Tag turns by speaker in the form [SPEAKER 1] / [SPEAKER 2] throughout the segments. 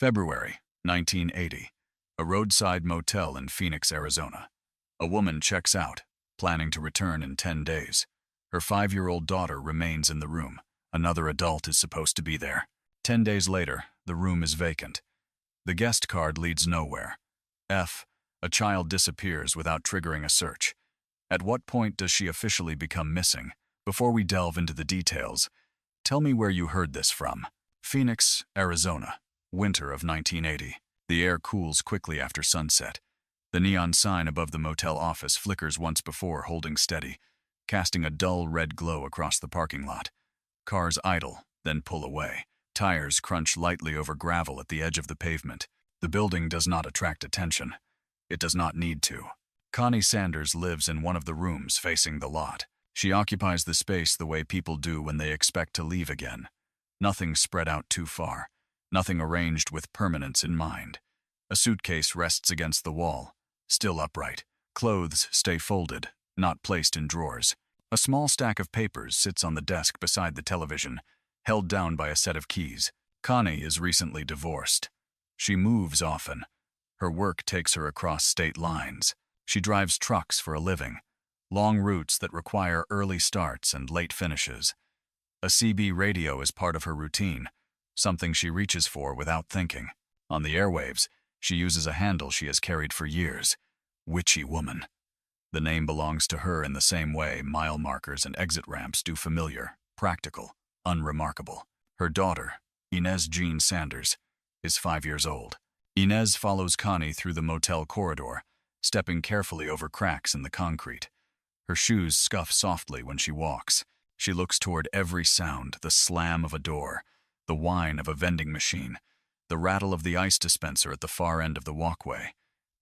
[SPEAKER 1] February 1980. A roadside motel in Phoenix, Arizona. A woman checks out, planning to return in 10 days. Her 5-year-old daughter remains in the room. Another adult is supposed to be there. 10 days later, the room is vacant. The guest card leads nowhere. F. A child disappears without triggering a search. At what point does she officially become missing? Before we delve into the details, tell me where you heard this from. Phoenix, Arizona, winter of 1980. The air cools quickly after sunset. The neon sign above the motel office flickers once before, holding steady, casting a dull red glow across the parking lot. Cars idle, then pull away. Tires crunch lightly over gravel at the edge of the pavement. The building does not attract attention. It does not need to. Connie Sanders lives in one of the rooms facing the lot. She occupies the space the way people do when they expect to leave again. Nothing spread out too far. Nothing arranged with permanence in mind. A suitcase rests against the wall, still upright. Clothes stay folded, not placed in drawers. A small stack of papers sits on the desk beside the television, held down by a set of keys. Connie is recently divorced. She moves often. Her work takes her across state lines. She drives trucks for a living, long routes that require early starts and late finishes. A CB radio is part of her routine, something she reaches for without thinking. On the airwaves, she uses a handle she has carried for years. Witchy Woman. The name belongs to her in the same way mile markers and exit ramps do, familiar, practical, unremarkable. Her daughter, Inez Jean Sanders, is 5 years old. Inez follows Connie through the motel corridor, stepping carefully over cracks in the concrete. Her shoes scuff softly when she walks. She looks toward every sound, the slam of a door, the whine of a vending machine, the rattle of the ice dispenser at the far end of the walkway.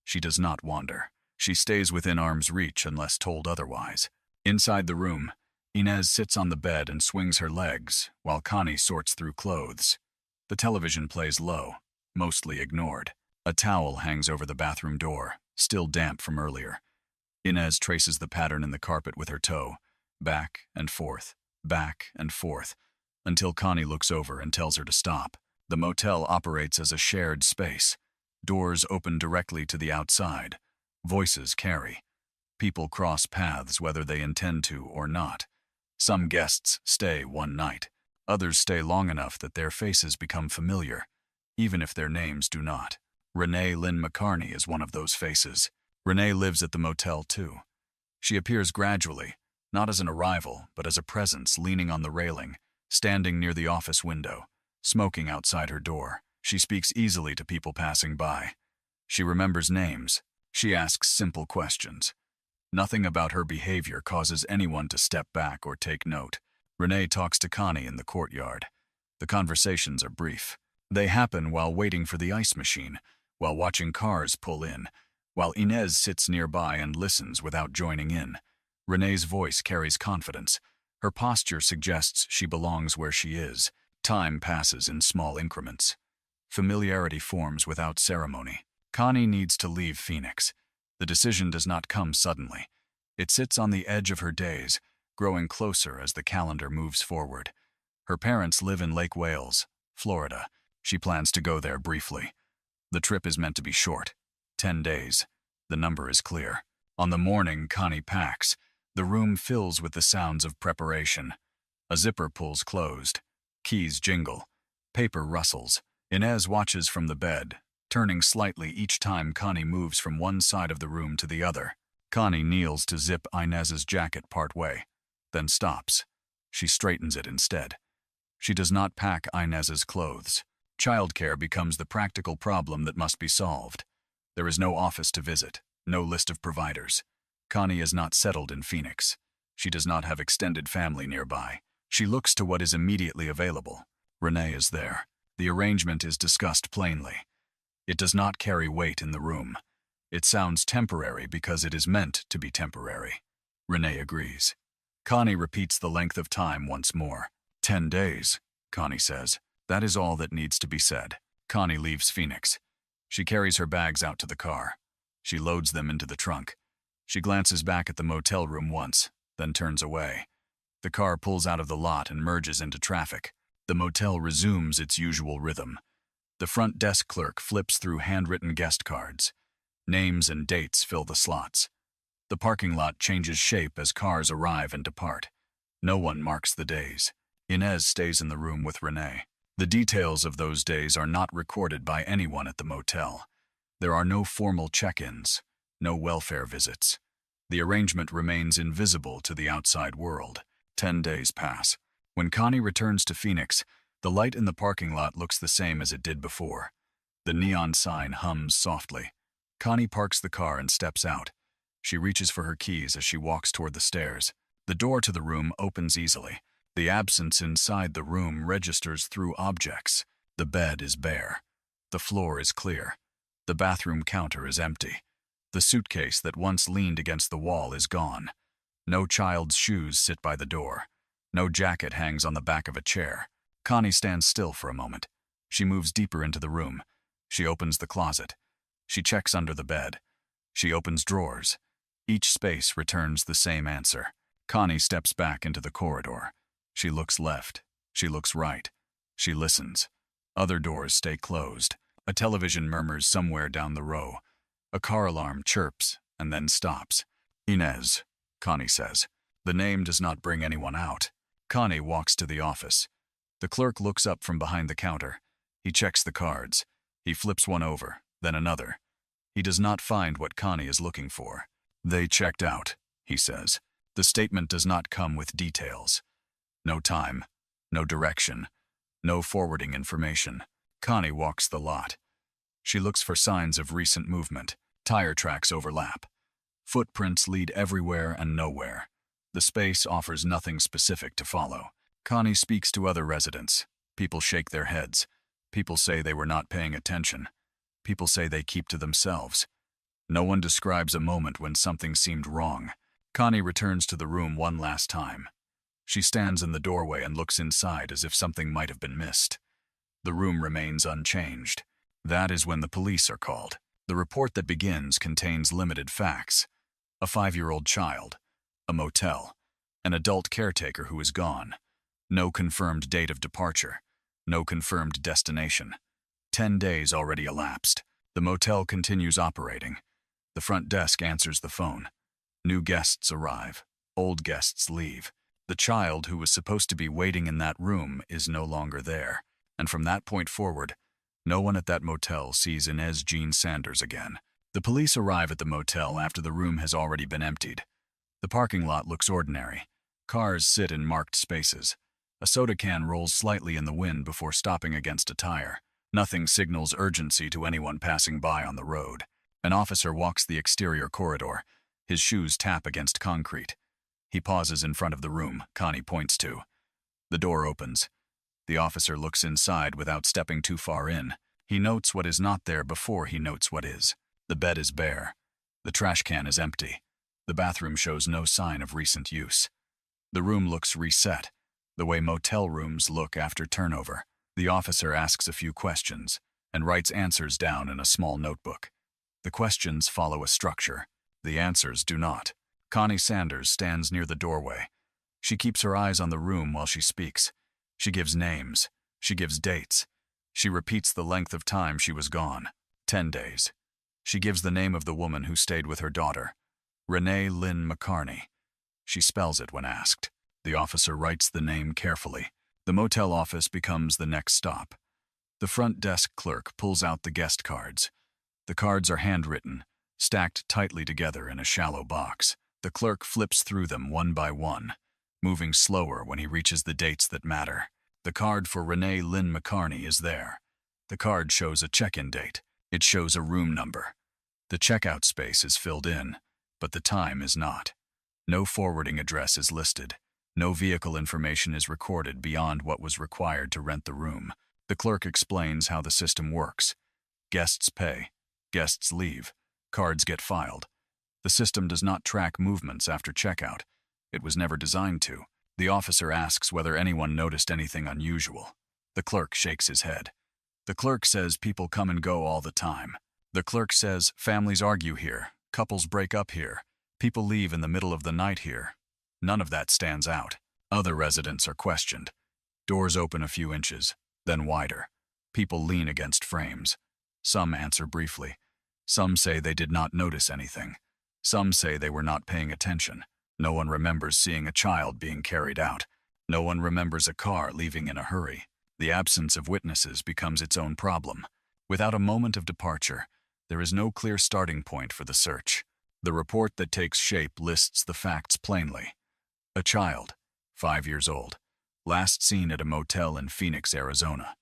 [SPEAKER 1] She does not wander. She stays within arm's reach unless told otherwise. Inside the room, Inez sits on the bed and swings her legs while Connie sorts through clothes. The television plays low, mostly ignored. A towel hangs over the bathroom door, still damp from earlier. Inez traces the pattern in the carpet with her toe, back and forth, until Connie looks over and tells her to stop. The motel operates as a shared space. Doors open directly to the outside. Voices carry. People cross paths whether they intend to or not. Some guests stay one night. Others stay long enough that their faces become familiar, even if their names do not. Renee Lynn McCarney is one of those faces. Renee lives at the motel too. She appears gradually, not as an arrival, but as a presence leaning on the railing, standing near the office window, smoking outside her door. She speaks easily to people passing by. She remembers names. She asks simple questions. Nothing about her behavior causes anyone to step back or take note. Renee talks to Connie in the courtyard. The conversations are brief. They happen while waiting for the ice machine, while watching cars pull in, while Inez sits nearby and listens without joining in. Renee's voice carries confidence. Her posture suggests she belongs where she is. Time passes in small increments. Familiarity forms without ceremony. Connie needs to leave Phoenix. The decision does not come suddenly. It sits on the edge of her days, growing closer as the calendar moves forward. Her parents live in Lake Wales, Florida. She plans to go there briefly. The trip is meant to be short, 10 days. The number is clear. On the morning Connie packs, the room fills with the sounds of preparation. A zipper pulls closed. Keys jingle. Paper rustles. Inez watches from the bed, turning slightly each time Connie moves from one side of the room to the other. Connie kneels to zip Inez's jacket partway, then stops. She straightens it instead. She does not pack Inez's clothes. Childcare becomes the practical problem that must be solved. There is no office to visit, no list of providers. Connie is not settled in Phoenix. She does not have extended family nearby. She looks to what is immediately available. Renee is there. The arrangement is discussed plainly. It does not carry weight in the room. It sounds temporary because it is meant to be temporary. Renee agrees. Connie repeats the length of time once more. 10 days, Connie says. That is all that needs to be said. Connie leaves Phoenix. She carries her bags out to the car. She loads them into the trunk. She glances back at the motel room once, then turns away. The car pulls out of the lot and merges into traffic. The motel resumes its usual rhythm. The front desk clerk flips through handwritten guest cards. Names and dates fill the slots. The parking lot changes shape as cars arrive and depart. No one marks the days. Inez stays in the room with Renee. The details of those days are not recorded by anyone at the motel. There are no formal check-ins, no welfare visits. The arrangement remains invisible to the outside world. 10 days pass. When Connie returns to Phoenix, the light in the parking lot looks the same as it did before. The neon sign hums softly. Connie parks the car and steps out. She reaches for her keys as she walks toward the stairs. The door to the room opens easily. The absence inside the room registers through objects. The bed is bare. The floor is clear. The bathroom counter is empty. The suitcase that once leaned against the wall is gone. No child's shoes sit by the door. No jacket hangs on the back of a chair. Connie stands still for a moment. She moves deeper into the room. She opens the closet. She checks under the bed. She opens drawers. Each space returns the same answer. Connie steps back into the corridor. She looks left. She looks right. She listens. Other doors stay closed. A television murmurs somewhere down the row. A car alarm chirps and then stops. Inez, Connie says. The name does not bring anyone out. Connie walks to the office. The clerk looks up from behind the counter. He checks the cards. He flips one over, then another. He does not find what Connie is looking for. They checked out, he says. The statement does not come with details. No time, no direction, no forwarding information. Connie walks the lot. She looks for signs of recent movement. Tire tracks overlap. Footprints lead everywhere and nowhere. The space offers nothing specific to follow. Connie speaks to other residents. People shake their heads. People say they were not paying attention. People say they keep to themselves. No one describes a moment when something seemed wrong. Connie returns to the room one last time. She stands in the doorway and looks inside as if something might have been missed. The room remains unchanged. That is when the police are called. The report that begins contains limited facts. A 5-year-old child, a motel, an adult caretaker who is gone. No confirmed date of departure. No confirmed destination. 10 days already elapsed. The motel continues operating. The front desk answers the phone. New guests arrive. Old guests leave. The child who was supposed to be waiting in that room is no longer there. And from that point forward, no one at that motel sees Inez Jean Sanders again. The police arrive at the motel after the room has already been emptied. The parking lot looks ordinary. Cars sit in marked spaces. A soda can rolls slightly in the wind before stopping against a tire. Nothing signals urgency to anyone passing by on the road. An officer walks the exterior corridor. His shoes tap against concrete. He pauses in front of the room Connie points to. The door opens. The officer looks inside without stepping too far in. He notes what is not there before he notes what is. The bed is bare. The trash can is empty. The bathroom shows no sign of recent use. The room looks reset, the way motel rooms look after turnover. The officer asks a few questions and writes answers down in a small notebook. The questions follow a structure. The answers do not. Connie Sanders stands near the doorway. She keeps her eyes on the room while she speaks. She gives names. She gives dates. She repeats the length of time she was gone. 10 days. She gives the name of the woman who stayed with her daughter. Renee Lynn McCarney. She spells it when asked. The officer writes the name carefully. The motel office becomes the next stop. The front desk clerk pulls out the guest cards. The cards are handwritten, stacked tightly together in a shallow box. The clerk flips through them one by one, moving slower when he reaches the dates that matter. The card for Renee Lynn McCarney is there. The card shows a check-in date. It shows a room number. The checkout space is filled in, but the time is not. No forwarding address is listed. No vehicle information is recorded beyond what was required to rent the room. The clerk explains how the system works. Guests pay. Guests leave. Cards get filed. The system does not track movements after checkout. It was never designed to. The officer asks whether anyone noticed anything unusual. The clerk shakes his head. The clerk says people come and go all the time. The clerk says families argue here, couples break up here, people leave in the middle of the night here. None of that stands out. Other residents are questioned. Doors open a few inches, then wider. People lean against frames. Some answer briefly. Some say they did not notice anything. Some say they were not paying attention. No one remembers seeing a child being carried out. No one remembers a car leaving in a hurry. The absence of witnesses becomes its own problem. Without a moment of departure, there is no clear starting point for the search. The report that takes shape lists the facts plainly. A child, 5 years old, last seen at a motel in Phoenix, Arizona.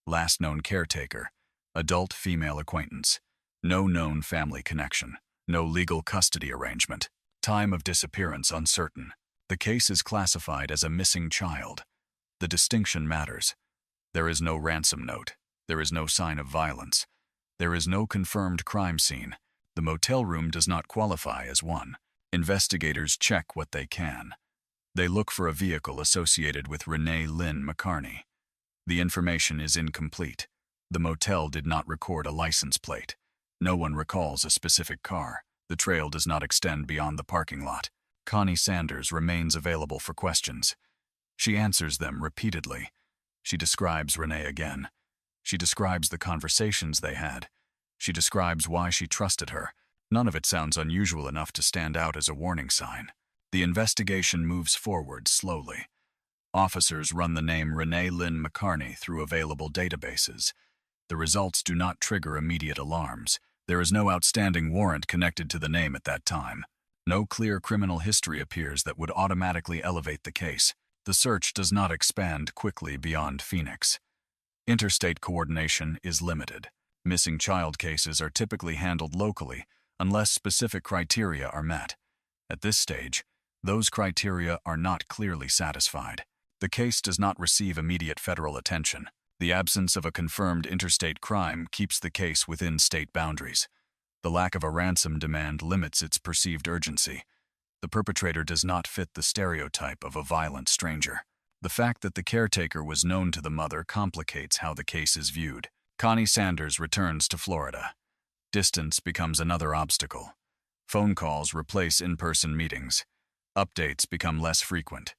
[SPEAKER 1] Last known caretaker, adult female acquaintance. No known family connection. No legal custody arrangement. Time of disappearance uncertain. The case is classified as a missing child. The distinction matters. There is no ransom note. There is no sign of violence. There is no confirmed crime scene. The motel room does not qualify as one. Investigators check what they can. They look for a vehicle associated with Renee Lynn McCarney. The information is incomplete. The motel did not record a license plate. No one recalls a specific car. The trail does not extend beyond the parking lot. Connie Sanders remains available for questions. She answers them repeatedly. She describes Renee again. She describes the conversations they had. She describes why she trusted her. None of it sounds unusual enough to stand out as a warning sign. The investigation moves forward slowly. Officers run the name Renee Lynn McCarney through available databases. The results do not trigger immediate alarms. There is no outstanding warrant connected to the name at that time. No clear criminal history appears that would automatically elevate the case. The search does not expand quickly beyond Phoenix. Interstate coordination is limited. Missing child cases are typically handled locally unless specific criteria are met. At this stage, those criteria are not clearly satisfied. The case does not receive immediate federal attention. The absence of a confirmed interstate crime keeps the case within state boundaries. The lack of a ransom demand limits its perceived urgency. The perpetrator does not fit the stereotype of a violent stranger. The fact that the caretaker was known to the mother complicates how the case is viewed. Connie Sanders returns to Florida. Distance becomes another obstacle. Phone calls replace in-person meetings. Updates become less frequent.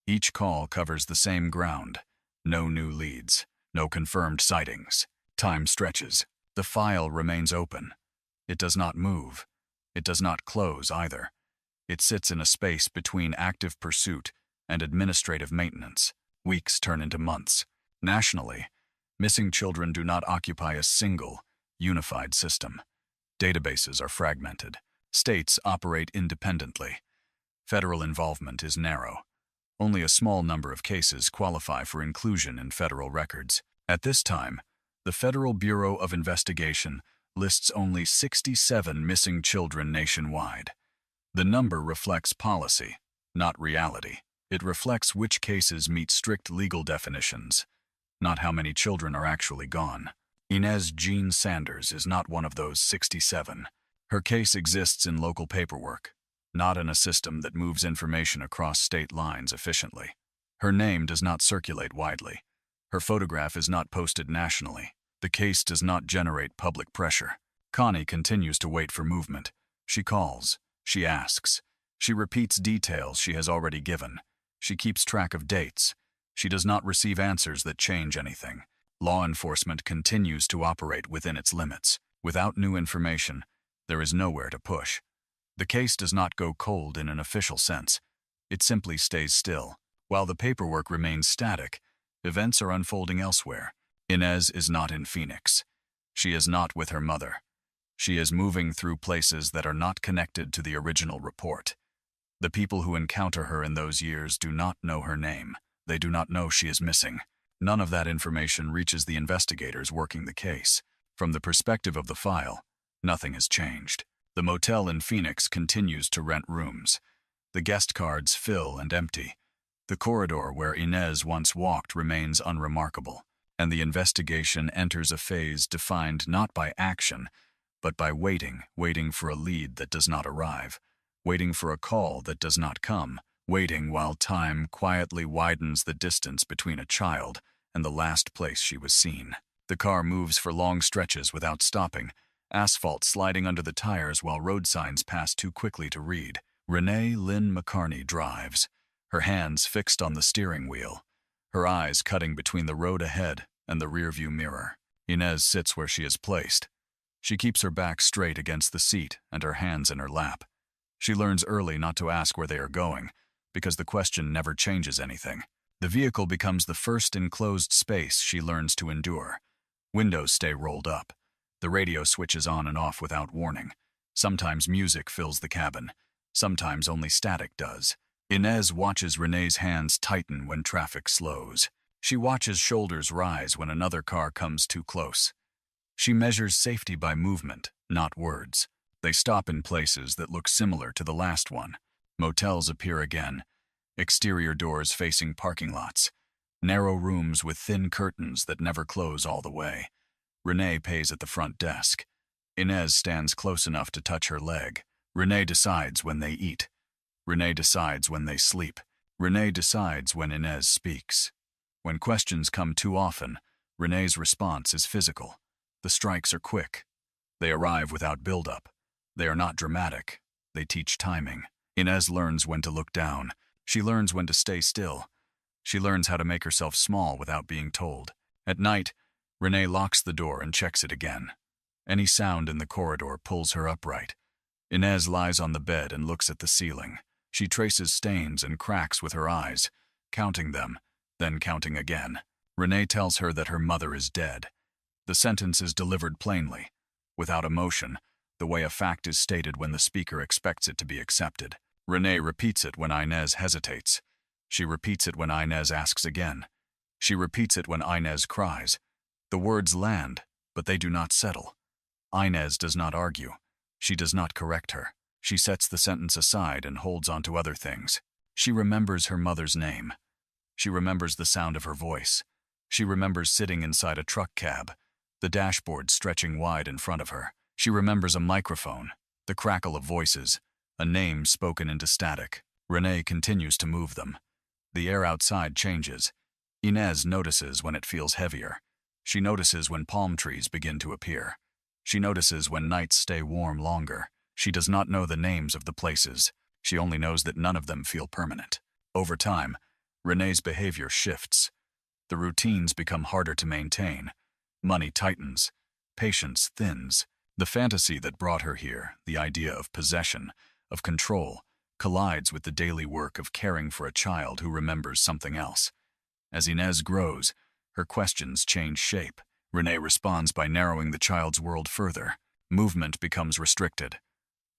[SPEAKER 1] Each call covers the same ground. No new leads. No confirmed sightings. Time stretches. The file remains open. It does not move. It does not close either. It sits in a space between active pursuit and administrative maintenance. Weeks turn into months. Nationally, missing children do not occupy a single, unified system. Databases are fragmented. States operate independently. Federal involvement is narrow. Only a small number of cases qualify for inclusion in federal records. At this time, the Federal Bureau of Investigation lists only 67 missing children nationwide. The number reflects policy, not reality. It reflects which cases meet strict legal definitions, not how many children are actually gone. Inez Jean Sanders is not one of those 67. Her case exists in local paperwork, not in a system that moves information across state lines efficiently. Her name does not circulate widely. Her photograph is not posted nationally. The case does not generate public pressure. Connie continues to wait for movement. She calls. She asks. She repeats details she has already given. She keeps track of dates. She does not receive answers that change anything. Law enforcement continues to operate within its limits. Without new information, there is nowhere to push. The case does not go cold in an official sense. It simply stays still. While the paperwork remains static, events are unfolding elsewhere. Inez is not in Phoenix. She is not with her mother. She is moving through places that are not connected to the original report. The people who encounter her in those years do not know her name. They do not know she is missing. None of that information reaches the investigators working the case. From the perspective of the file, nothing has changed. The motel in Phoenix continues to rent rooms. The guest cards fill and empty. The corridor where Inez once walked remains unremarkable, and the investigation enters a phase defined not by action, but by waiting for a lead that does not arrive, waiting for a call that does not come, waiting while time quietly widens the distance between a child and the last place she was seen. The car moves for long stretches without stopping, asphalt sliding under the tires while road signs pass too quickly to read. Renee Lynn McCarney drives, her hands fixed on the steering wheel, her eyes cutting between the road ahead and the rearview mirror. Inez sits where she is placed. She keeps her back straight against the seat and her hands in her lap. She learns early not to ask where they are going, because the question never changes anything. The vehicle becomes the first enclosed space she learns to endure. Windows stay rolled up. The radio switches on and off without warning. Sometimes music fills the cabin. Sometimes only static does. Inez watches Renee's hands tighten when traffic slows. She watches shoulders rise when another car comes too close. She measures safety by movement, not words. They stop in places that look similar to the last one. Motels appear again. Exterior doors facing parking lots. Narrow rooms with thin curtains that never close all the way. Renee pays at the front desk. Inez stands close enough to touch her leg. Renee decides when they eat. Renee decides when they sleep. Renee decides when Inez speaks. When questions come too often, Renee's response is physical. The strikes are quick. They arrive without build-up. They are not dramatic. They teach timing. Inez learns when to look down. She learns when to stay still. She learns how to make herself small without being told. At night, Renee locks the door and checks it again. Any sound in the corridor pulls her upright. Inez lies on the bed and looks at the ceiling. She traces stains and cracks with her eyes, counting them, then counting again. Renee tells her that her mother is dead. The sentence is delivered plainly, without emotion, the way a fact is stated when the speaker expects it to be accepted. Renee repeats it when Inez hesitates. She repeats it when Inez asks again. She repeats it when Inez cries. The words land, but they do not settle. Inez does not argue. She does not correct her. She sets the sentence aside and holds on to other things. She remembers her mother's name. She remembers the sound of her voice. She remembers sitting inside a truck cab, the dashboard stretching wide in front of her. She remembers a microphone, the crackle of voices, a name spoken into static. Renee continues to move them. The air outside changes. Inez notices when it feels heavier. She notices when palm trees begin to appear. She notices when nights stay warm longer. She does not know the names of the places. She only knows that none of them feel permanent. Over time, Renee's behavior shifts. The routines become harder to maintain. Money tightens. Patience thins. The fantasy that brought her here, the idea of possession, of control, collides with the daily work of caring for a child who remembers something else. As Inez grows, her questions change shape. Renee responds by narrowing the child's world further. Movement becomes restricted.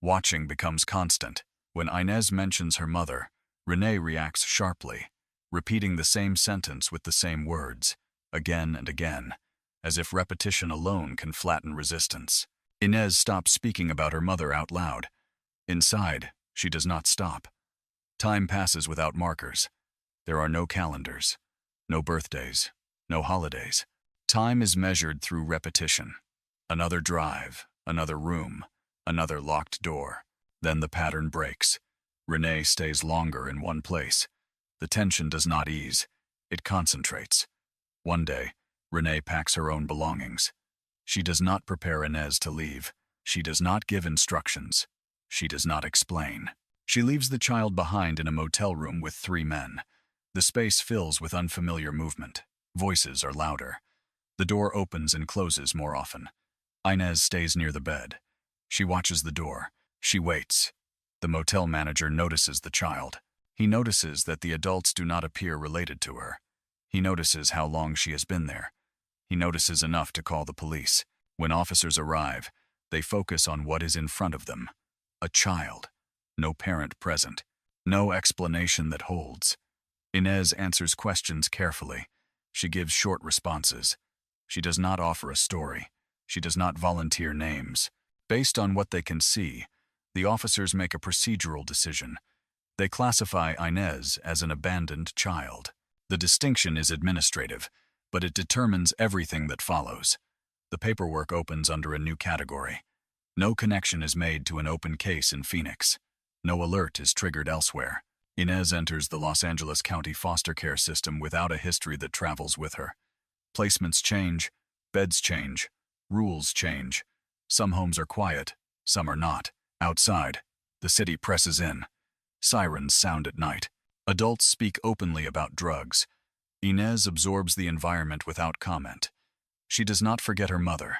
[SPEAKER 1] Watching becomes constant. When Inez mentions her mother, Renee reacts sharply, repeating the same sentence with the same words, again and again, as if repetition alone can flatten resistance. Inez stops speaking about her mother out loud. Inside, she does not stop. Time passes without markers. There are no calendars, no birthdays, no holidays. Time is measured through repetition. Another drive, another room, another locked door. Then the pattern breaks. Renee stays longer in one place. The tension does not ease. It concentrates. One day, Renee packs her own belongings. She does not prepare Inez to leave. She does not give instructions. She does not explain. She leaves the child behind in a motel room with 3 men. The space fills with unfamiliar movement. Voices are louder. The door opens and closes more often. Inez stays near the bed. She watches the door. She waits. The motel manager notices the child. He notices that the adults do not appear related to her. He notices how long she has been there. He notices enough to call the police. When officers arrive, they focus on what is in front of them. A child. No parent present. No explanation that holds. Inez answers questions carefully. She gives short responses. She does not offer a story. She does not volunteer names. Based on what they can see, the officers make a procedural decision. They classify Inez as an abandoned child. The distinction is administrative, but it determines everything that follows. The paperwork opens under a new category. No connection is made to an open case in Phoenix. No alert is triggered elsewhere. Inez enters the Los Angeles County foster care system without a history that travels with her. Placements change, beds change, rules change. Some homes are quiet, some are not. Outside, the city presses in. Sirens sound at night. Adults speak openly about drugs. Inez absorbs the environment without comment. She does not forget her mother.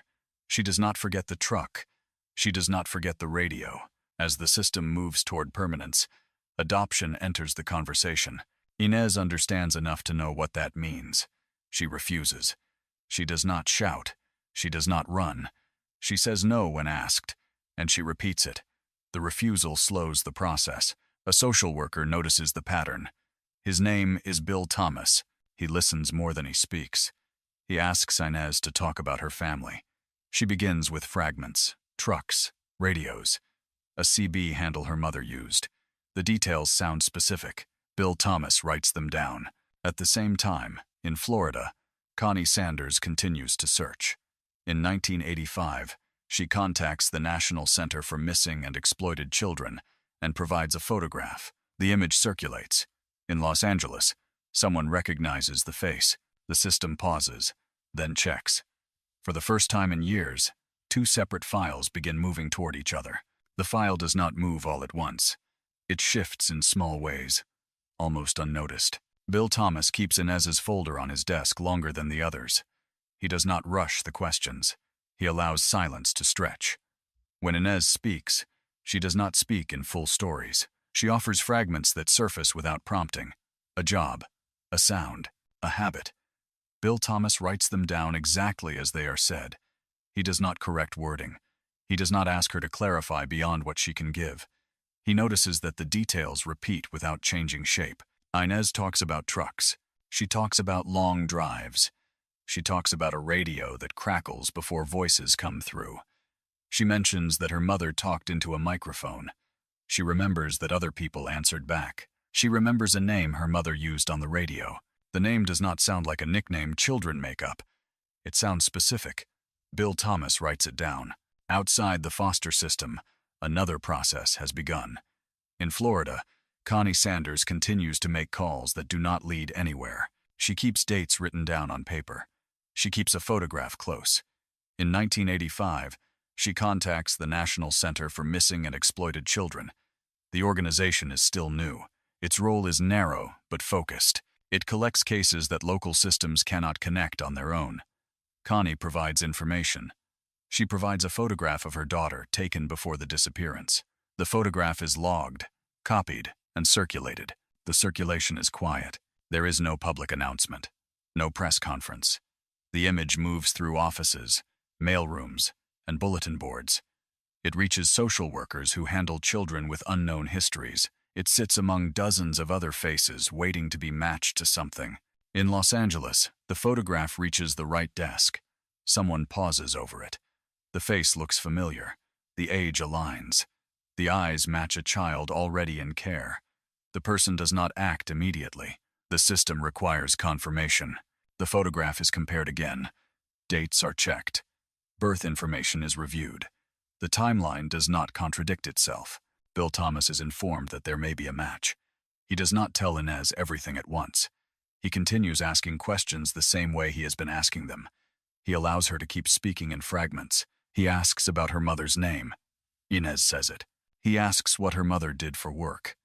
[SPEAKER 1] She does not forget the truck. She does not forget the radio. As the system moves toward permanence, adoption enters the conversation. Inez understands enough to know what that means. She refuses. She does not shout. She does not run. She says no when asked, and she repeats it. The refusal slows the process. A social worker notices the pattern. His name is Bill Thomas. He listens more than he speaks. He asks Inez to talk about her family. She begins with fragments, trucks, radios, a CB handle her mother used. The details sound specific. Bill Thomas writes them down. At the same time, in Florida, Connie Sanders continues to search. In 1985, she contacts the National Center for Missing and Exploited Children and provides a photograph. The image circulates. In Los Angeles, someone recognizes the face. The system pauses, then checks. For the first time in years, two separate files begin moving toward each other. The file does not move all at once. It shifts in small ways, almost unnoticed. Bill Thomas keeps Inez's folder on his desk longer than the others. He does not rush the questions. He allows silence to stretch. When Inez speaks, she does not speak in full stories. She offers fragments that surface without prompting. A job, a sound, a habit. Bill Thomas writes them down exactly as they are said. He does not correct wording. He does not ask her to clarify beyond what she can give. He notices that the details repeat without changing shape. Inez talks about trucks. She talks about long drives. She talks about a radio that crackles before voices come through. She mentions that her mother talked into a microphone. She remembers that other people answered back. She remembers a name her mother used on the radio. The name does not sound like a nickname children make up. It sounds specific. Bill Thomas writes it down. Outside the foster system, another process has begun. In Florida, Connie Sanders continues to make calls that do not lead anywhere. She keeps dates written down on paper. She keeps a photograph close. In 1985, she contacts the National Center for Missing and Exploited Children. The organization is still new. Its role is narrow but focused. It collects cases that local systems cannot connect on their own. Connie provides information. She provides a photograph of her daughter taken before the disappearance. The photograph is logged, copied, and circulated. The circulation is quiet. There is no public announcement, no press conference. The image moves through offices, mailrooms, and bulletin boards. It reaches social workers who handle children with unknown histories. It sits among dozens of other faces waiting to be matched to something. In Los Angeles, the photograph reaches the right desk. Someone pauses over it. The face looks familiar. The age aligns. The eyes match a child already in care. The person does not act immediately. The system requires confirmation. The photograph is compared again. Dates are checked. Birth information is reviewed. The timeline does not contradict itself. Bill Thomas is informed that there may be a match. He does not tell Inez everything at once. He continues asking questions the same way he has been asking them. He allows her to keep speaking in fragments. He asks about her mother's name. Inez says it. He asks what her mother did for work.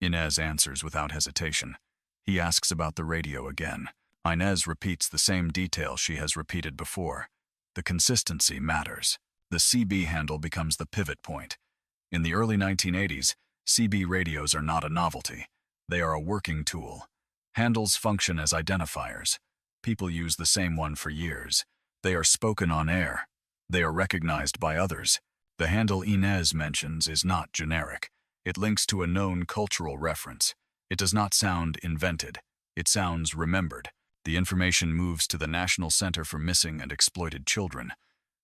[SPEAKER 1] Inez answers without hesitation. He asks about the radio again. Inez repeats the same detail she has repeated before. The consistency matters. The CB handle becomes the pivot point. In the early 1980s, CB radios are not a novelty. They are a working tool. Handles function as identifiers. People use the same one for years. They are spoken on air. They are recognized by others. The handle Inez mentions is not generic. It links to a known cultural reference. It does not sound invented. It sounds remembered. The information moves to the National Center for Missing and Exploited Children.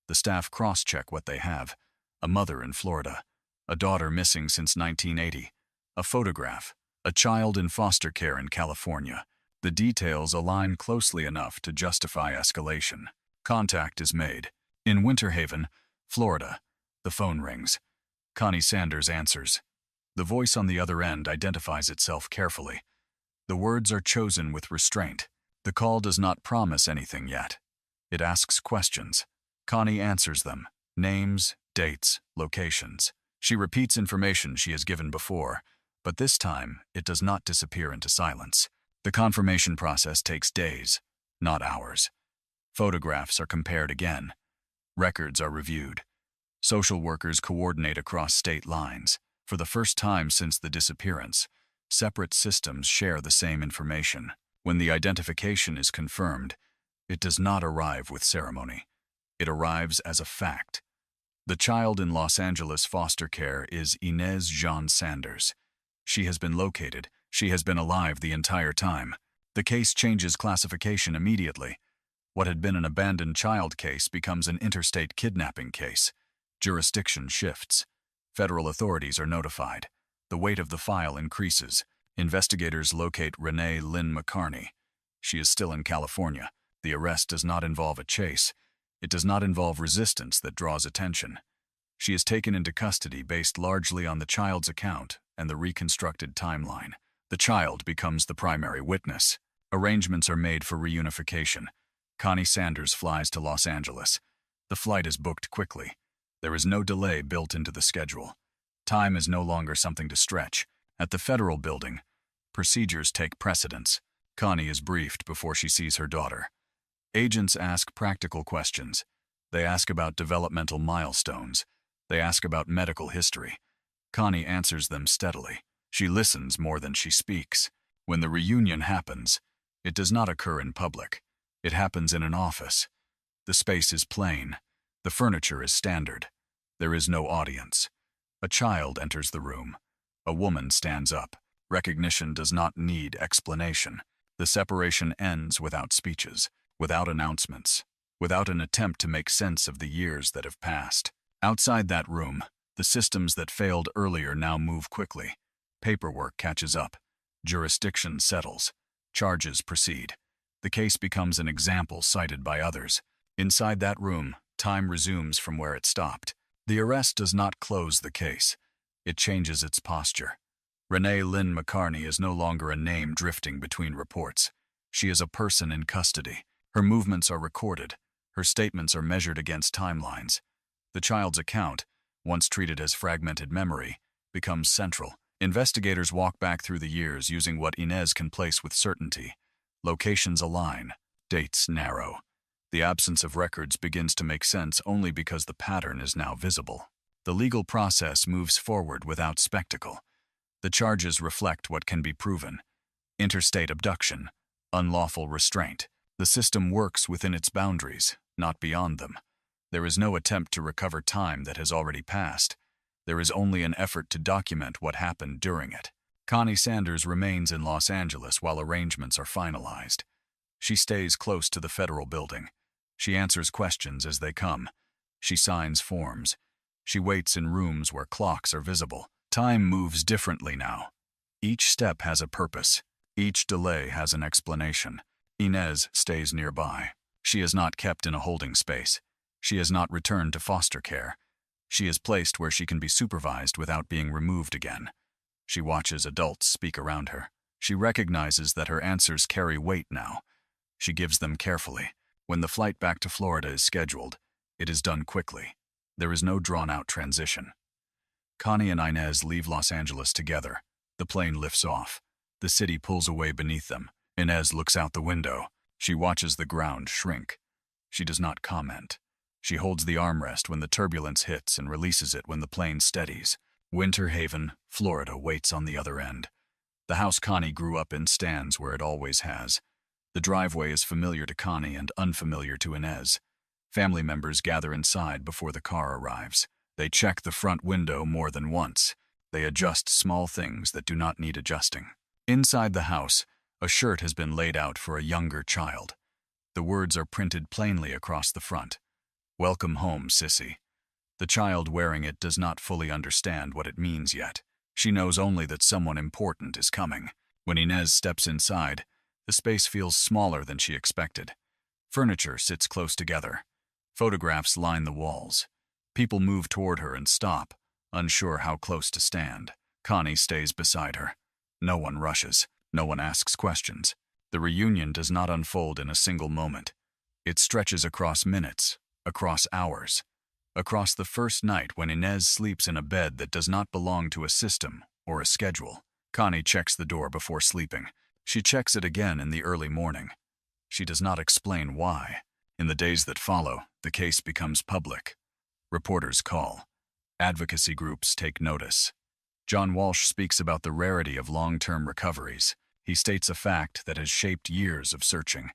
[SPEAKER 1] The staff cross-check what they have. A mother in Florida. A daughter missing since 1980. A photograph. A child in foster care in California. The details align closely enough to justify escalation. Contact is made. In Winter Haven, Florida, the phone rings. Connie Sanders answers. The voice on the other end identifies itself carefully. The words are chosen with restraint. The call does not promise anything yet. It asks questions. Connie answers them. Names, dates, locations. She repeats information she has given before, but this time it does not disappear into silence. The confirmation process takes days, not hours. Photographs are compared again. Records are reviewed. Social workers coordinate across state lines. For the first time since the disappearance, separate systems share the same information. When the identification is confirmed, it does not arrive with ceremony. It arrives as a fact. The child in Los Angeles foster care is Inez Jean Sanders. She has been located. She has been alive the entire time. The case changes classification immediately. What had been an abandoned child case becomes an interstate kidnapping case. Jurisdiction shifts. Federal authorities are notified. The weight of the file increases. Investigators locate Renee Lynn McCarney. She is still in California. The arrest does not involve a chase. It does not involve resistance that draws attention. She is taken into custody based largely on the child's account and the reconstructed timeline. The child becomes the primary witness. Arrangements are made for reunification. Connie Sanders flies to Los Angeles. The flight is booked quickly. There is no delay built into the schedule. Time is no longer something to stretch. At the federal building, procedures take precedence. Connie is briefed before she sees her daughter. Agents ask practical questions. They ask about developmental milestones. They ask about medical history. Connie answers them steadily. She listens more than she speaks. When the reunion happens, it does not occur in public. It happens in an office. The space is plain. The furniture is standard. There is no audience. A child enters the room. A woman stands up. Recognition does not need explanation. The separation ends without speeches, without announcements, without an attempt to make sense of the years that have passed. Outside that room, the systems that failed earlier now move quickly. Paperwork catches up. Jurisdiction settles. Charges proceed. The case becomes an example cited by others. Inside that room, time resumes from where it stopped. The arrest does not close the case. It changes its posture. Renee Lynn McCarney is no longer a name drifting between reports. She is a person in custody. Her movements are recorded. Her statements are measured against timelines. The child's account, once treated as fragmented memory, becomes central. Investigators walk back through the years using what Inez can place with certainty. Locations align. Dates narrow. The absence of records begins to make sense only because the pattern is now visible. The legal process moves forward without spectacle. The charges reflect what can be proven. Interstate abduction, unlawful restraint. The system works within its boundaries, not beyond them. There is no attempt to recover time that has already passed. There is only an effort to document what happened during it. Connie Sanders remains in Los Angeles while arrangements are finalized. She stays close to the federal building. She answers questions as they come. She signs forms. She waits in rooms where clocks are visible. Time moves differently now. Each step has a purpose. Each delay has an explanation. Inez stays nearby. She is not kept in a holding space. She is not returned to foster care. She is placed where she can be supervised without being removed again. She watches adults speak around her. She recognizes that her answers carry weight now. She gives them carefully. When the flight back to Florida is scheduled, it is done quickly. There is no drawn-out transition. Connie and Inez leave Los Angeles together. The plane lifts off. The city pulls away beneath them. Inez looks out the window. She watches the ground shrink. She does not comment. She holds the armrest when the turbulence hits and releases it when the plane steadies. Winter Haven, Florida waits on the other end. The house Connie grew up in stands where it always has. The driveway is familiar to Connie and unfamiliar to Inez. Family members gather inside before the car arrives. They check the front window more than once. They adjust small things that do not need adjusting. Inside the house, a shirt has been laid out for a younger child. The words are printed plainly across the front. "Welcome home, Sissy." The child wearing it does not fully understand what it means yet. She knows only that someone important is coming. When Inez steps inside, the space feels smaller than she expected. Furniture sits close together. Photographs line the walls. People move toward her and stop, unsure how close to stand. Connie stays beside her. No one rushes. No one asks questions. The reunion does not unfold in a single moment. It stretches across minutes, across hours, across the first night when Inez sleeps in a bed that does not belong to a system or a schedule. Connie checks the door before sleeping. She checks it again in the early morning. She does not explain why. In the days that follow, the case becomes public. Reporters call. Advocacy groups take notice. John Walsh speaks about the rarity of long-term recoveries. He states a fact that has shaped years of searching.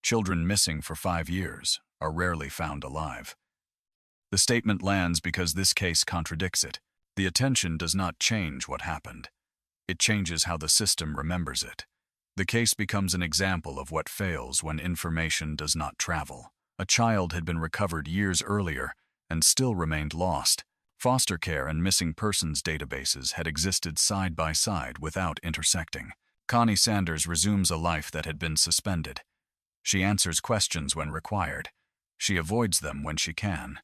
[SPEAKER 1] Children missing for 5 years are rarely found alive. The statement lands because this case contradicts it. The attention does not change what happened. It changes how the system remembers it. The case becomes an example of what fails when information does not travel. A child had been recovered years earlier and still remained lost. Foster care and missing persons databases had existed side by side without intersecting. Connie Sanders resumes a life that had been suspended. She answers questions when required. She avoids them when she can.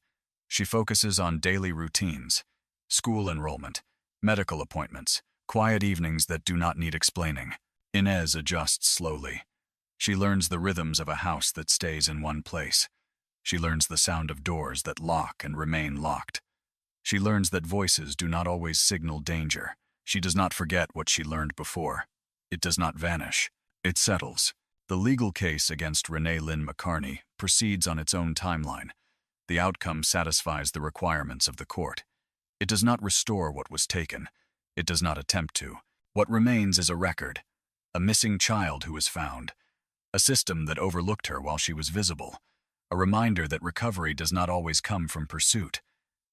[SPEAKER 1] She focuses on daily routines, school enrollment, medical appointments, quiet evenings that do not need explaining. Inez adjusts slowly. She learns the rhythms of a house that stays in one place. She learns the sound of doors that lock and remain locked. She learns that voices do not always signal danger. She does not forget what she learned before. It does not vanish. It settles. The legal case against Renee Lynn McCartney proceeds on its own timeline. The outcome satisfies the requirements of the court. It does not restore what was taken. It does not attempt to. What remains is a record. A missing child who was found. A system that overlooked her while she was visible. A reminder that recovery does not always come from pursuit.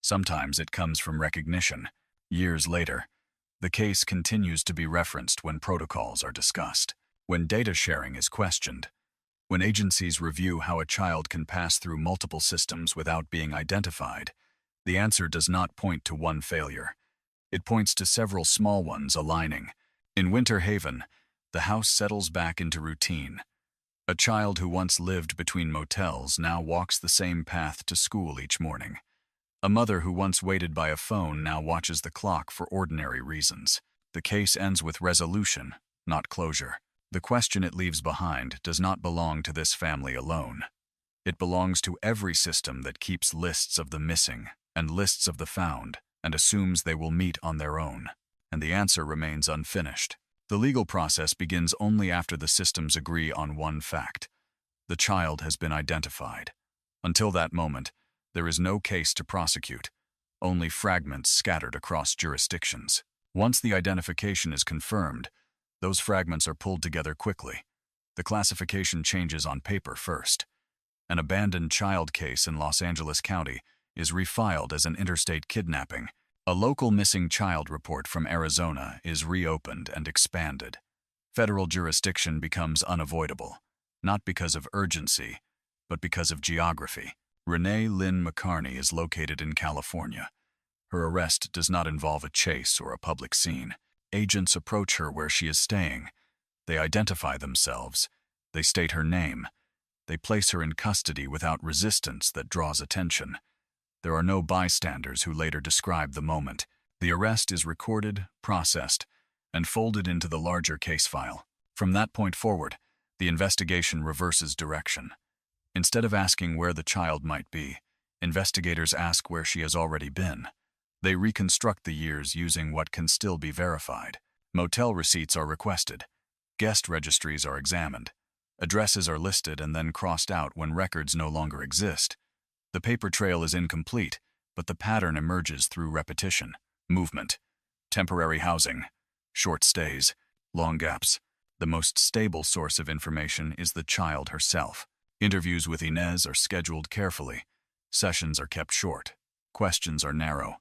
[SPEAKER 1] Sometimes it comes from recognition. Years later, the case continues to be referenced when protocols are discussed, when data sharing is questioned, when agencies review how a child can pass through multiple systems without being identified. The answer does not point to one failure. It points to several small ones aligning. In Winter Haven, the house settles back into routine. A child who once lived between motels now walks the same path to school each morning. A mother who once waited by a phone now watches the clock for ordinary reasons. The case ends with resolution, not closure. The question it leaves behind does not belong to this family alone. It belongs to every system that keeps lists of the missing and lists of the found and assumes they will meet on their own. And the answer remains unfinished. The legal process begins only after the systems agree on one fact. The child has been identified. Until that moment, there is no case to prosecute, only fragments scattered across jurisdictions. Once the identification is confirmed, those fragments are pulled together quickly. The classification changes on paper first. An abandoned child case in Los Angeles County is refiled as an interstate kidnapping. A local missing child report from Arizona is reopened and expanded. Federal jurisdiction becomes unavoidable, not because of urgency, but because of geography. Renee Lynn McCartney is located in California. Her arrest does not involve a chase or a public scene. Agents approach her where she is staying. They identify themselves. They state her name. They place her in custody without resistance that draws attention. There are no bystanders who later describe the moment. The arrest is recorded, processed, and folded into the larger case file. From that point forward, the investigation reverses direction. Instead of asking where the child might be, investigators ask where she has already been. They reconstruct the years using what can still be verified. Motel receipts are requested. Guest registries are examined. Addresses are listed and then crossed out when records no longer exist. The paper trail is incomplete, but the pattern emerges through repetition, movement, temporary housing, short stays, long gaps. The most stable source of information is the child herself. Interviews with Inez are scheduled carefully. Sessions are kept short. Questions are narrow.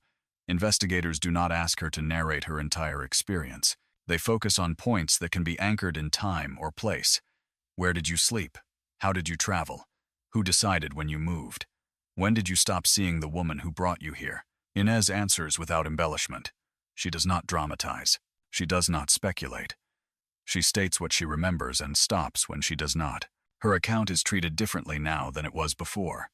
[SPEAKER 1] Investigators do not ask her to narrate her entire experience. They focus on points that can be anchored in time or place. Where did you sleep? How did you travel? Who decided when you moved? When did you stop seeing the woman who brought you here? Inez answers without embellishment. She does not dramatize. She does not speculate. She states what she remembers and stops when she does not. Her account is treated differently now than it was before.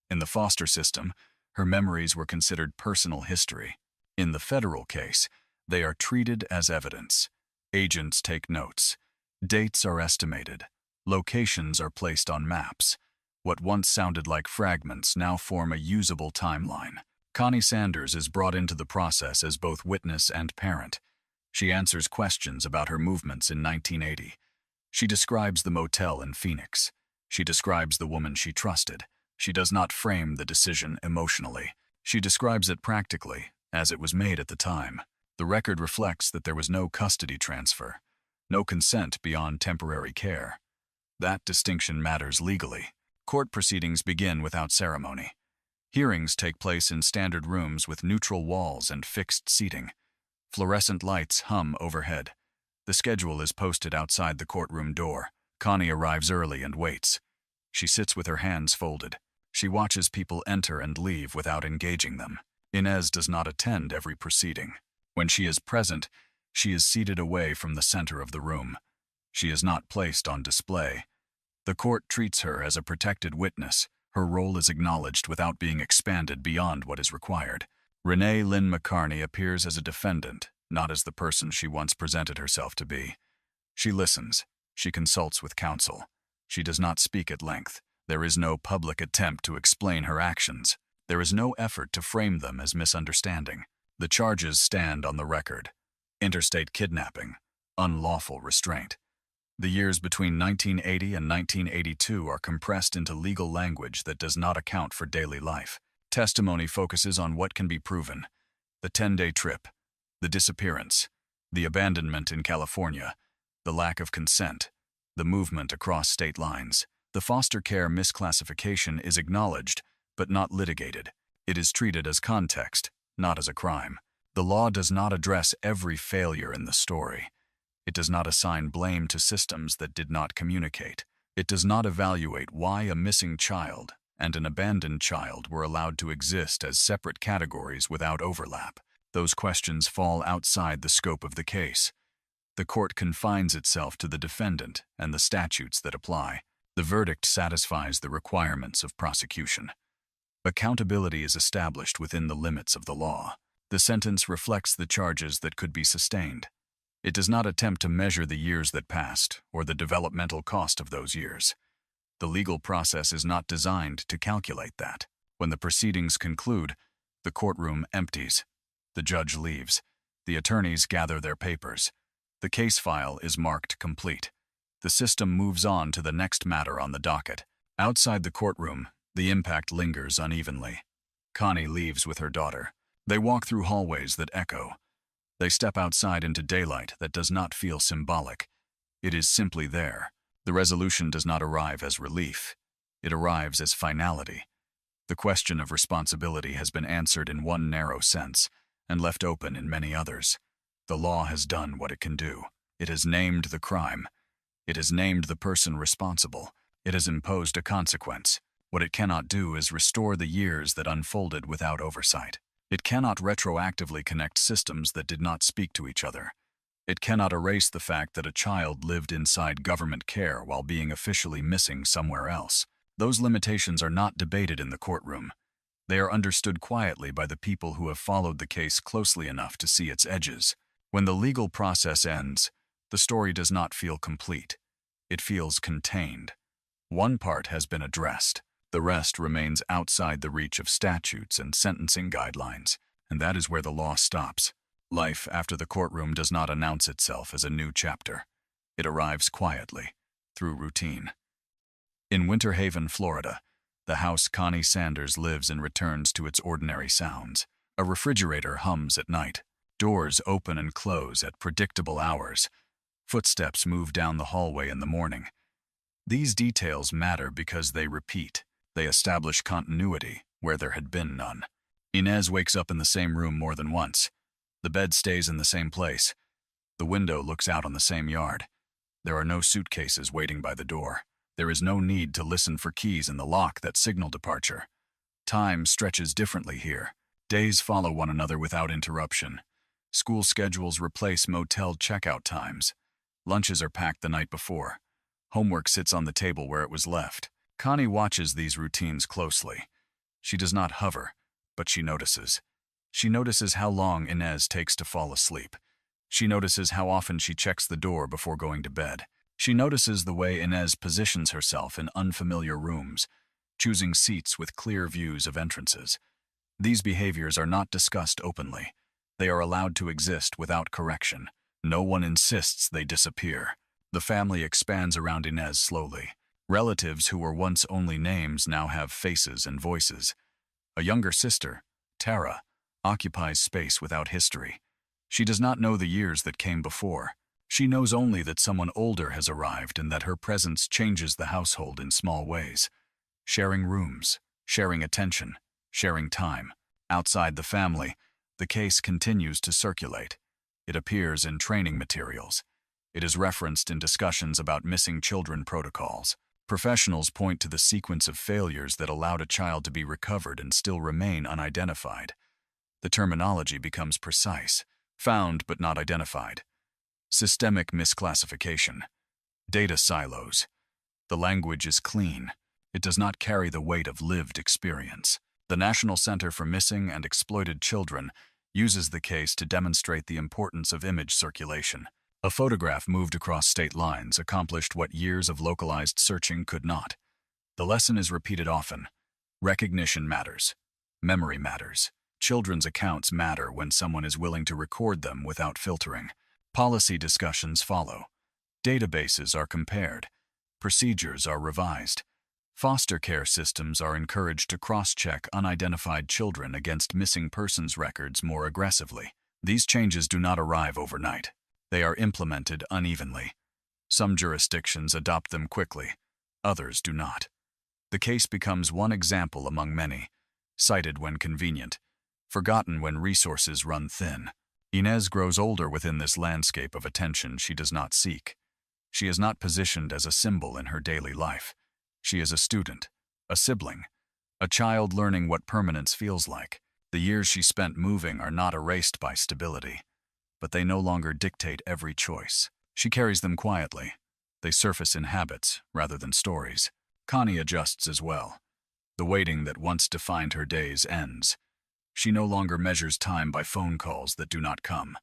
[SPEAKER 1] In the foster system, her memories were considered personal history. In the federal case, they are treated as evidence. Agents take notes. Dates are estimated. Locations are placed on maps. What once sounded like fragments now form a usable timeline. Connie Sanders is brought into the process as both witness and parent. She answers questions about her movements in 1980. She describes the motel in Phoenix. She describes the woman she trusted. She does not frame the decision emotionally. She describes it practically, as it was made at the time. The record reflects that there was no custody transfer, no consent beyond temporary care. That distinction matters legally. Court proceedings begin without ceremony. Hearings take place in standard rooms with neutral walls and fixed seating. Fluorescent lights hum overhead. The schedule is posted outside the courtroom door. Connie arrives early and waits. She sits with her hands folded. She watches people enter and leave without engaging them. Inez does not attend every proceeding. When she is present, she is seated away from the center of the room. She is not placed on display. The court treats her as a protected witness. Her role is acknowledged without being expanded beyond what is required. Renee Lynn McCarney appears as a defendant, not as the person she once presented herself to be. She listens. She consults with counsel. She does not speak at length. There is no public attempt to explain her actions. There is no effort to frame them as misunderstanding. The charges stand on the record. Interstate kidnapping, unlawful restraint. The years between 1980 and 1982 are compressed into legal language that does not account for daily life. Testimony focuses on what can be proven: the 10-day trip, the disappearance, the abandonment in California, the lack of consent, the movement across state lines. The foster care misclassification is acknowledged, but not litigated. It is treated as context, not as a crime. The law does not address every failure in the story. It does not assign blame to systems that did not communicate. It does not evaluate why a missing child and an abandoned child were allowed to exist as separate categories without overlap. Those questions fall outside the scope of the case. The court confines itself to the defendant and the statutes that apply. The verdict satisfies the requirements of prosecution. Accountability is established within the limits of the law. The sentence reflects the charges that could be sustained. It does not attempt to measure the years that passed or the developmental cost of those years. The legal process is not designed to calculate that. When the proceedings conclude, the courtroom empties. The judge leaves. The attorneys gather their papers. The case file is marked complete. The system moves on to the next matter on the docket. Outside the courtroom, the impact lingers unevenly. Connie leaves with her daughter. They walk through hallways that echo. They step outside into daylight that does not feel symbolic. It is simply there. The resolution does not arrive as relief. It arrives as finality. The question of responsibility has been answered in one narrow sense and left open in many others. The law has done what it can do. It has named the crime. It has named the person responsible. It has imposed a consequence. What it cannot do is restore the years that unfolded without oversight. It cannot retroactively connect systems that did not speak to each other. It cannot erase the fact that a child lived inside government care while being officially missing somewhere else. Those limitations are not debated in the courtroom. They are understood quietly by the people who have followed the case closely enough to see its edges. When the legal process ends, the story does not feel complete. It feels contained. One part has been addressed. The rest remains outside the reach of statutes and sentencing guidelines, and that is where the law stops. Life after the courtroom does not announce itself as a new chapter. It arrives quietly, through routine. In Winter Haven, Florida, the house Connie Sanders lives in returns to its ordinary sounds. A refrigerator hums at night. Doors open and close at predictable hours. Footsteps move down the hallway in the morning. These details matter because they repeat. They establish continuity where there had been none. Inez wakes up in the same room more than once. The bed stays in the same place. The window looks out on the same yard. There are no suitcases waiting by the door. There is no need to listen for keys in the lock that signal departure. Time stretches differently here. Days follow one another without interruption. School schedules replace motel checkout times. Lunches are packed the night before. Homework sits on the table where it was left. Connie watches these routines closely. She does not hover, but she notices. She notices how long Inez takes to fall asleep. She notices how often she checks the door before going to bed. She notices the way Inez positions herself in unfamiliar rooms, choosing seats with clear views of entrances. These behaviors are not discussed openly. They are allowed to exist without correction. No one insists they disappear. The family expands around Inez slowly. Relatives who were once only names now have faces and voices. A younger sister, Tara, occupies space without history. She does not know the years that came before. She knows only that someone older has arrived and that her presence changes the household in small ways. Sharing rooms, sharing attention, sharing time. Outside the family, the case continues to circulate. It appears in training materials. It is referenced in discussions about missing children protocols. Professionals point to the sequence of failures that allowed a child to be recovered and still remain unidentified. The terminology becomes precise, found but not identified. Systemic misclassification. Data silos. The language is clean. It does not carry the weight of lived experience. The National Center for Missing and Exploited Children uses the case to demonstrate the importance of image circulation. A photograph moved across state lines accomplished what years of localized searching could not. The lesson is repeated often. Recognition matters. Memory matters. Children's accounts matter when someone is willing to record them without filtering. Policy discussions follow. Databases are compared. Procedures are revised. Foster care systems are encouraged to cross-check unidentified children against missing persons records more aggressively. These changes do not arrive overnight. They are implemented unevenly. Some jurisdictions adopt them quickly, others do not. The case becomes one example among many, cited when convenient, forgotten when resources run thin. Inez grows older within this landscape of attention she does not seek. She is not positioned as a symbol in her daily life. She is a student, a sibling, a child learning what permanence feels like. The years she spent moving are not erased by stability, but they no longer dictate every choice. She carries them quietly. They surface in habits rather than stories. Connie adjusts as well. The waiting that once defined her days ends. She no longer measures time by phone calls that do not come.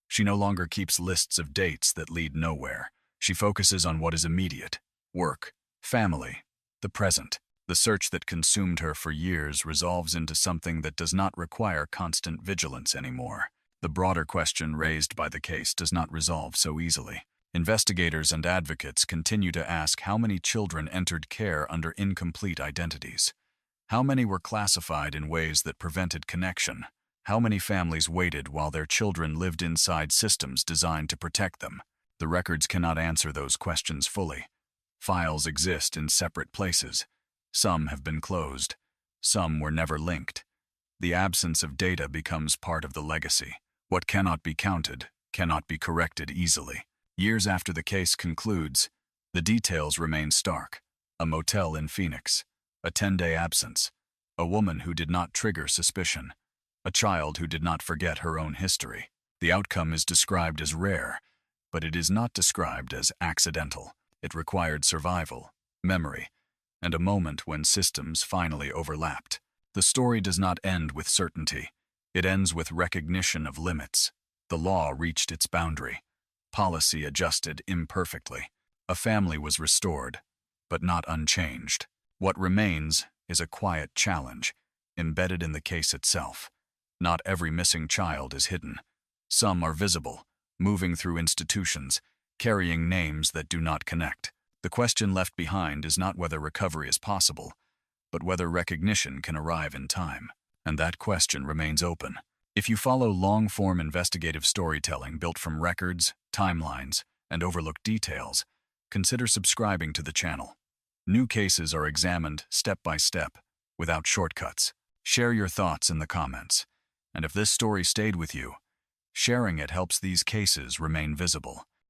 [SPEAKER 1] She no longer keeps lists of dates that lead nowhere. She focuses on what is immediate: work, family, the present. The search that consumed her for years resolves into something that does not require constant vigilance anymore. The broader question raised by the case does not resolve so easily. Investigators and advocates continue to ask how many children entered care under incomplete identities. How many were classified in ways that prevented connection? How many families waited while their children lived inside systems designed to protect them? The records cannot answer those questions fully. Files exist in separate places. Some have been closed. Some were never linked. The absence of data becomes part of the legacy. What cannot be counted cannot be corrected easily. Years after the case concludes, the details remain stark. A motel in Phoenix. A 10-day absence. A woman who did not trigger suspicion. A child who did not forget her own history. The outcome is described as rare, but it is not described as accidental. It required survival, memory, and a moment when systems finally overlapped. The story does not end with certainty. It ends with recognition of limits. The law reached its boundary. Policy adjusted imperfectly. A family was restored, but not unchanged. What remains is a quiet challenge, embedded in the case itself. Not every missing child is hidden. Some are visible, moving through institutions, carrying names that do not connect. The question left behind is not whether recovery is possible, but whether recognition can arrive in time. And that question remains open. If you follow long-form investigative storytelling built from records, timelines, and overlooked details, consider subscribing to the channel. New cases are examined step by step, without shortcuts. Share your thoughts in the comments. And if this story stayed with you, sharing it helps these cases remain visible.